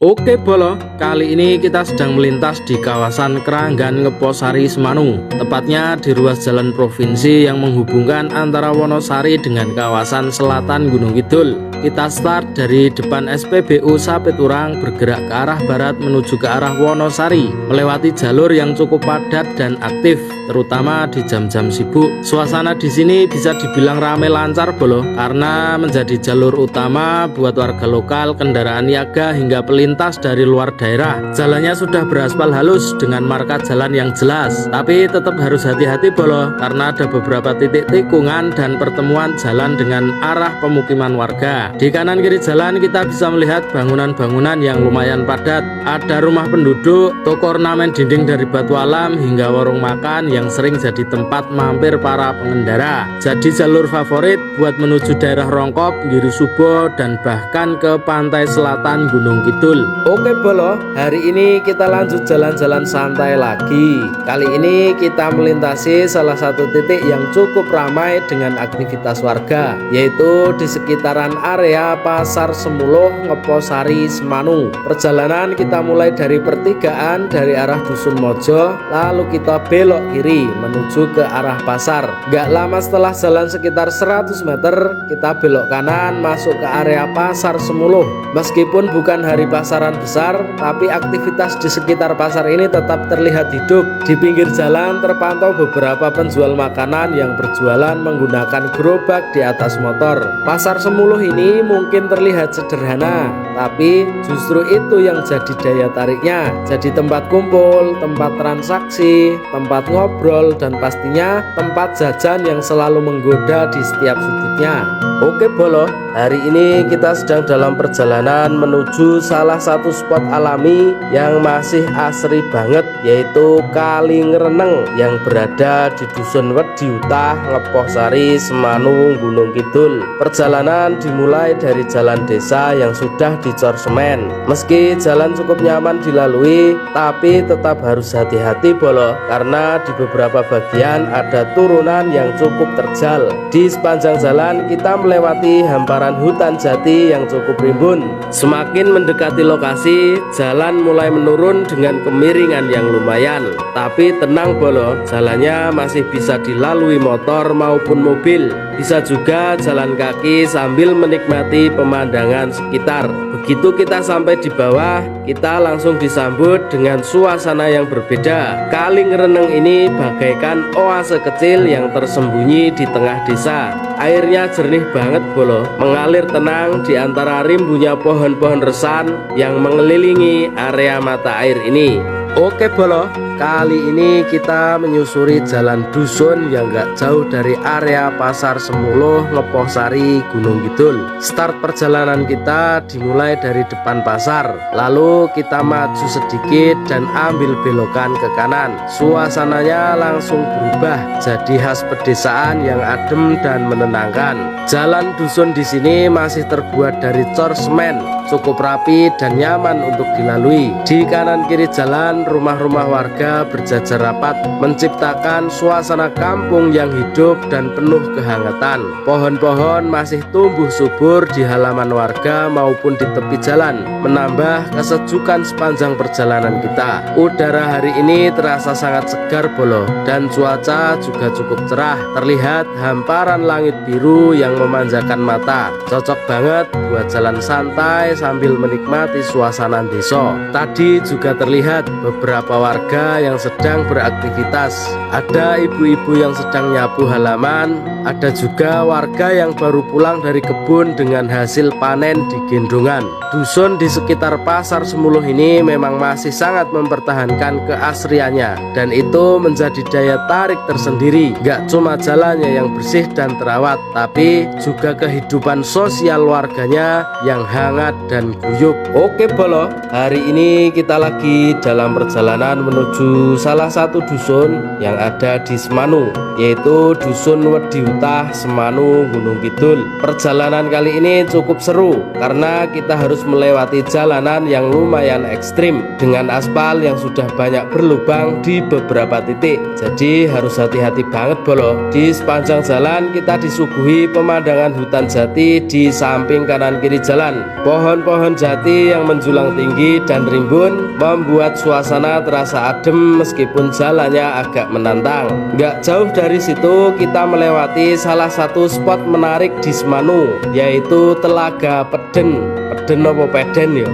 Oke Bolo, kali ini kita sedang melintas di kawasan Kranggan Ngeposari Semanung, tepatnya di ruas jalan provinsi yang menghubungkan antara Wonosari dengan kawasan selatan Gunung Kidul. Kita start dari depan SPBU Sapeturang bergerak ke arah barat menuju ke arah Wonosari, melewati jalur yang cukup padat dan aktif, terutama di jam-jam sibuk. Suasana di sini bisa dibilang ramai lancar Bolo, karena menjadi jalur utama buat warga lokal, kendaraan niaga hingga pelintas dari luar daerah. Jalannya sudah beraspal halus dengan marka jalan yang jelas, tapi tetap harus hati-hati Bolo, karena ada beberapa titik tikungan dan pertemuan jalan dengan arah pemukiman warga. Di kanan kiri jalan kita bisa melihat bangunan-bangunan yang lumayan padat. Ada rumah penduduk, toko ornamen dinding dari batu alam, hingga warung makan yang sering jadi tempat mampir para pengendara. Jadi jalur favorit buat menuju daerah Rongkop, Giri Subo, dan bahkan ke pantai selatan Gunung Kidul. Oke Bolo, hari ini kita lanjut jalan-jalan santai lagi. Kali ini kita melintasi salah satu titik yang cukup ramai dengan aktivitas warga, yaitu di sekitaran area Pasar Semuluh, Ngeposari, Semanung. Perjalanan kita mulai dari pertigaan dari arah Dusun Mojo, lalu kita belok kiri menuju ke arah pasar. Gak lama setelah jalan sekitar 100 meter, kita belok kanan masuk ke area Pasar Semuluh. Meskipun bukan hari pasaran besar, tapi aktivitas di sekitar pasar ini tetap terlihat hidup. Di pinggir jalan terpantau beberapa penjual makanan yang berjualan menggunakan gerobak di atas motor. Pasar Semuluh ini mungkin terlihat sederhana, tapi justru itu yang jadi daya tariknya. Jadi tempat kumpul, tempat transaksi, tempat ngobrol, dan pastinya tempat jajan yang selalu menggoda di setiap sudutnya. Oke Bolo, hari ini kita sedang dalam perjalanan menuju salah satu spot alami yang masih asri banget, yaitu Kali Ngreneng yang berada di Dusun Wediutah, Ngeposari, Semanung, Gunung Kidul. Perjalanan dimulai dari jalan desa yang sudah dicor semen. Meski jalan cukup nyaman dilalui, tapi tetap harus hati-hati Bolo, karena di beberapa bagian ada turunan yang cukup terjal. Di sepanjang jalan kita melewati hamparan hutan jati yang cukup rimbun. Semakin mendekati lokasi, jalan mulai menurun dengan kemiringan yang lumayan. Tapi tenang Bolo, jalannya masih bisa dilalui motor maupun mobil. Bisa juga jalan kaki sambil menikmati pemandangan sekitar. Begitu kita sampai di bawah, kita langsung disambut dengan suasana yang berbeda. Kali Ngreneng ini bagaikan oase kecil yang tersembunyi di tengah desa. Airnya jernih banget Bolo, mengalir tenang di antara rimbunya pohon-pohon resan yang mengelilingi area mata air ini. Oke Bolo, kali ini kita menyusuri jalan dusun yang gak jauh dari area Pasar Semuluh, Ngeposari, Gunung Kidul. Start perjalanan kita dimulai dari depan pasar, lalu kita maju sedikit dan ambil belokan ke kanan. Suasananya langsung berubah jadi khas pedesaan yang adem dan menenangkan. Jalan dusun di sini masih terbuat dari cor semen, cukup rapi dan nyaman untuk dilalui. Di kanan kiri jalan rumah-rumah warga berjajar rapat, menciptakan suasana kampung yang hidup dan penuh kehangatan. Pohon-pohon masih tumbuh subur di halaman warga maupun di tepi jalan, menambah kesejukan sepanjang perjalanan kita. Udara hari ini terasa sangat segar Bolo, dan cuaca juga cukup cerah. Terlihat hamparan langit biru yang memanjakan mata. Cocok banget buat jalan santai sambil menikmati suasana desa. Tadi juga terlihat beberapa warga yang sedang beraktivitas. Ada ibu-ibu yang sedang nyapu halaman, ada juga warga yang baru pulang dari kebun dengan hasil panen di gendongan. Dusun di sekitar Pasar Semuluh ini memang masih sangat mempertahankan keasriannya, dan itu menjadi daya tarik tersendiri. Gak cuma jalannya yang bersih dan terawat, tapi juga kehidupan sosial warganya yang hangat dan guyup. Oke Bolo, hari ini kita lagi dalam perjalanan menuju salah satu dusun yang ada di Semanu, yaitu Dusun Wediutah, Semanu, Gunung Kidul. Perjalanan kali ini cukup seru karena kita harus melewati jalanan yang lumayan ekstrim dengan aspal yang sudah banyak berlubang di beberapa titik. Jadi harus hati-hati banget bolo. Di sepanjang jalan kita disuguhi pemandangan hutan jati di samping kanan kiri jalan. Pohon-pohon jati yang menjulang tinggi dan rimbun membuat suasana terasa adem meskipun jalannya agak menantang. Nggak jauh dari situ kita melewati salah satu spot menarik di Semanu, yaitu Telaga Peden. Peden apa peden ya?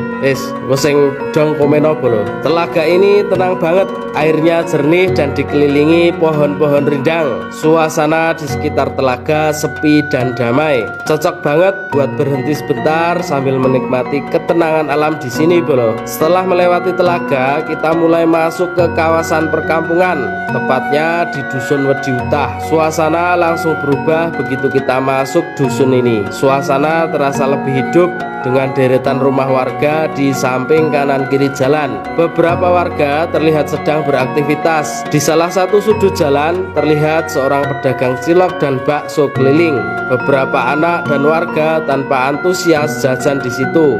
Sing dong komen apa lho. Telaga ini tenang banget, airnya jernih dan dikelilingi pohon-pohon rindang. Suasana di sekitar telaga sepi dan damai. Cocok banget buat berhenti sebentar sambil menikmati ketenangan alam di sini, bro. Setelah melewati telaga, kita mulai masuk ke kawasan perkampungan, tepatnya di Dusun Wediutah. Suasana langsung berubah begitu kita masuk dusun ini. Suasana terasa lebih hidup dengan deretan rumah warga di samping kanan kiri jalan. Beberapa warga terlihat sedang beraktivitas. Di salah satu sudut jalan terlihat seorang pedagang cilok dan bakso keliling. Beberapa anak dan warga tanpa antusias jajan di situ.